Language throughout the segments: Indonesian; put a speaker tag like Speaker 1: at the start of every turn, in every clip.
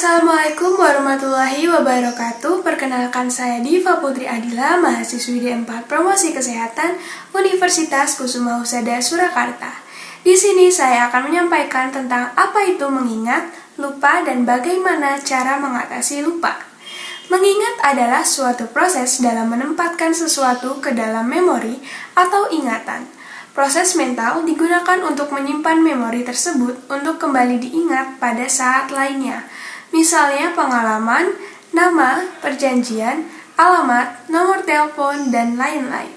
Speaker 1: Assalamualaikum warahmatullahi wabarakatuh. Perkenalkan, saya Diva Putri Adila, mahasiswi D4 Promosi Kesehatan Universitas Kusuma Husada Surakarta. Di sini saya akan menyampaikan tentang apa itu mengingat, lupa, dan bagaimana cara mengatasi lupa. Mengingat adalah suatu proses dalam menempatkan sesuatu ke dalam memori atau ingatan. Proses mental digunakan untuk menyimpan memori tersebut untuk kembali diingat pada saat lainnya. Misalnya pengalaman, nama, perjanjian, alamat, nomor telepon, dan lain-lain.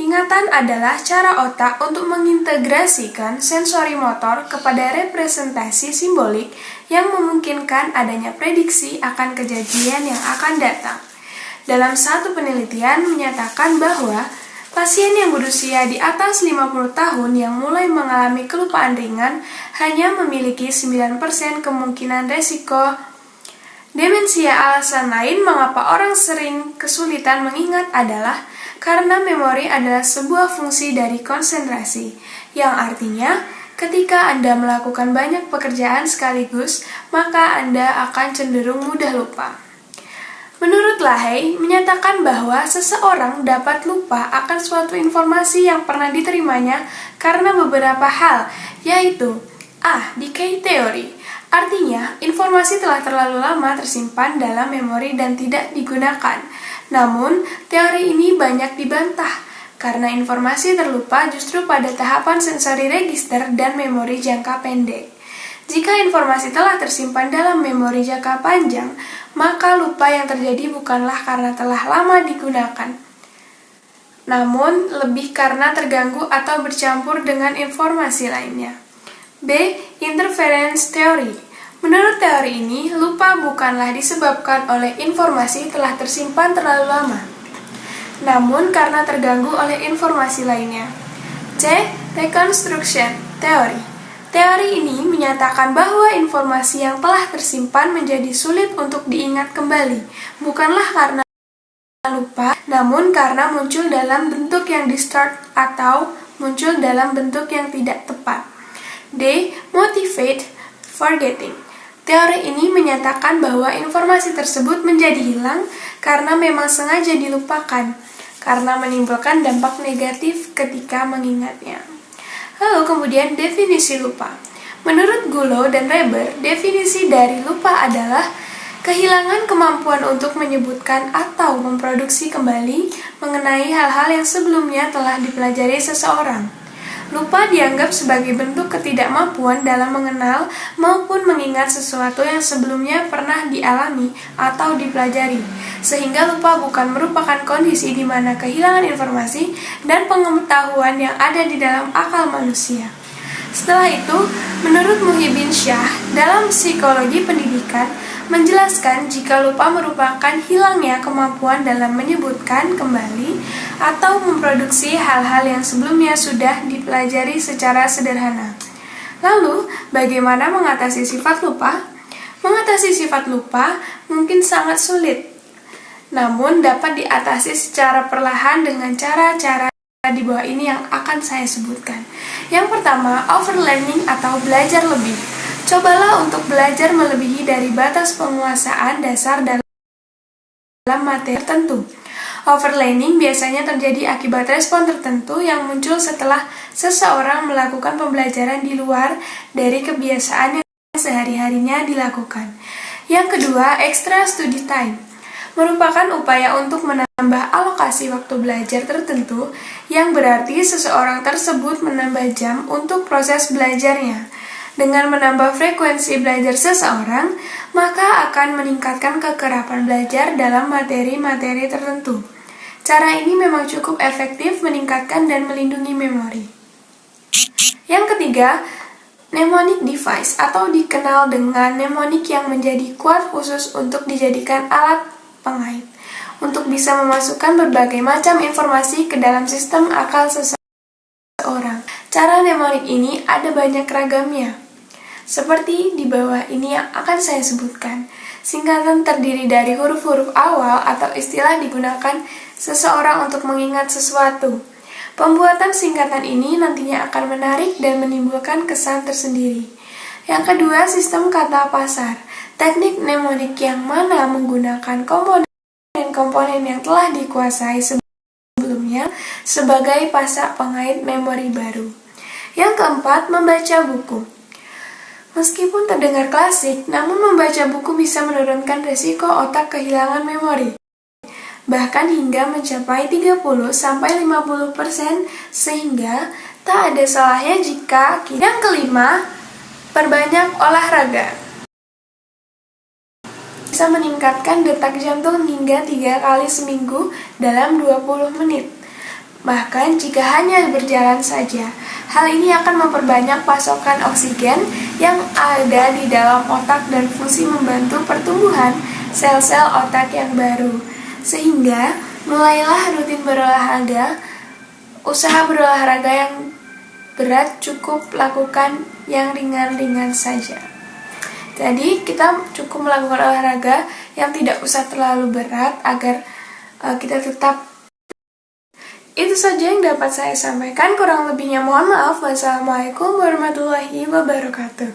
Speaker 1: Ingatan adalah cara otak untuk mengintegrasikan sensori motor kepada representasi simbolik yang memungkinkan adanya prediksi akan kejadian yang akan datang. Dalam satu penelitian menyatakan bahwa pasien yang berusia di atas 50 tahun yang mulai mengalami kelupaan ringan hanya memiliki 9% kemungkinan resiko demensia. Alasan lain mengapa orang sering kesulitan mengingat adalah karena memori adalah sebuah fungsi dari konsentrasi, yang artinya ketika Anda melakukan banyak pekerjaan sekaligus, maka Anda akan cenderung mudah lupa. Menurut Lahey, menyatakan bahwa seseorang dapat lupa akan suatu informasi yang pernah diterimanya karena beberapa hal, yaitu decay theory. Artinya, informasi telah terlalu lama tersimpan dalam memori dan tidak digunakan. Namun, teori ini banyak dibantah, karena informasi terlupa justru pada tahapan sensori register dan memori jangka pendek. Jika informasi telah tersimpan dalam memori jangka panjang, maka lupa yang terjadi bukanlah karena telah lama digunakan, namun lebih karena terganggu atau bercampur dengan informasi lainnya. B. Interference theory. Menurut teori ini, lupa bukanlah disebabkan oleh informasi telah tersimpan terlalu lama, namun karena terganggu oleh informasi lainnya. C. Reconstruction theory. Teori ini menyatakan bahwa informasi yang telah tersimpan menjadi sulit untuk diingat kembali, bukanlah karena lupa, namun karena muncul dalam bentuk yang distort atau muncul dalam bentuk yang tidak tepat. D. Motivate forgetting. Teori ini menyatakan bahwa informasi tersebut menjadi hilang karena memang sengaja dilupakan, karena menimbulkan dampak negatif ketika mengingatnya. Lalu kemudian definisi lupa. Menurut Gulo dan Reber, definisi dari lupa adalah kehilangan kemampuan untuk menyebutkan atau memproduksi kembali mengenai hal-hal yang sebelumnya telah dipelajari seseorang. Lupa dianggap sebagai bentuk ketidakmampuan dalam mengenal maupun mengingat sesuatu yang sebelumnya pernah dialami atau dipelajari, sehingga lupa bukan merupakan kondisi di mana kehilangan informasi dan pengetahuan yang ada di dalam akal manusia. Setelah itu, menurut Muhyiddin Shah, dalam psikologi pendidikan, menjelaskan jika lupa merupakan hilangnya kemampuan dalam menyebutkan kembali atau memproduksi hal-hal yang sebelumnya sudah dipelajari secara sederhana. Lalu, bagaimana mengatasi sifat lupa? Mengatasi sifat lupa mungkin sangat sulit, namun dapat diatasi secara perlahan dengan cara-cara di bawah ini yang akan saya sebutkan. Yang pertama, overlearning atau belajar lebih. Cobalah untuk belajar melebihi dari batas penguasaan dasar dalam materi tertentu. Overlearning biasanya terjadi akibat respon tertentu yang muncul setelah seseorang melakukan pembelajaran di luar dari kebiasaan yang sehari-harinya dilakukan. Yang kedua, extra study time merupakan upaya untuk menambah alokasi waktu belajar tertentu, yang berarti seseorang tersebut menambah jam untuk proses belajarnya. Dengan menambah frekuensi belajar seseorang, maka akan meningkatkan kekerapan belajar dalam materi-materi tertentu. Cara ini memang cukup efektif meningkatkan dan melindungi memori. Yang ketiga, mnemonic device atau dikenal dengan mnemonic yang menjadi kuat khusus untuk dijadikan alat pengait untuk bisa memasukkan berbagai macam informasi ke dalam sistem akal seseorang. Cara mnemonic ini ada banyak ragamnya, seperti di bawah ini yang akan saya sebutkan. Singkatan terdiri dari huruf-huruf awal atau istilah digunakan seseorang untuk mengingat sesuatu. Pembuatan singkatan ini nantinya akan menarik dan menimbulkan kesan tersendiri. Yang kedua, sistem kata pasar. Teknik mnemonik yang mana menggunakan komponen-komponen yang telah dikuasai sebelumnya sebagai pasak pengait memori baru. Yang keempat, membaca buku. Meskipun terdengar klasik, namun membaca buku bisa menurunkan resiko otak kehilangan memori, bahkan hingga mencapai 30-50%, sehingga tak ada salahnya jika kita. Yang kelima, perbanyak olahraga. Bisa meningkatkan detak jantung hingga 3 kali seminggu dalam 20 menit. Bahkan jika hanya berjalan saja, hal ini akan memperbanyak pasokan oksigen yang ada di dalam otak dan fungsi membantu pertumbuhan sel-sel otak yang baru. Sehingga mulailah rutin berolahraga. Usaha berolahraga yang berat cukup lakukan yang ringan-ringan saja. Jadi kita cukup melakukan olahraga yang tidak usah terlalu berat agar kita tetap. Itu saja yang dapat saya sampaikan, kurang lebihnya mohon maaf. Wassalamualaikum warahmatullahi wabarakatuh.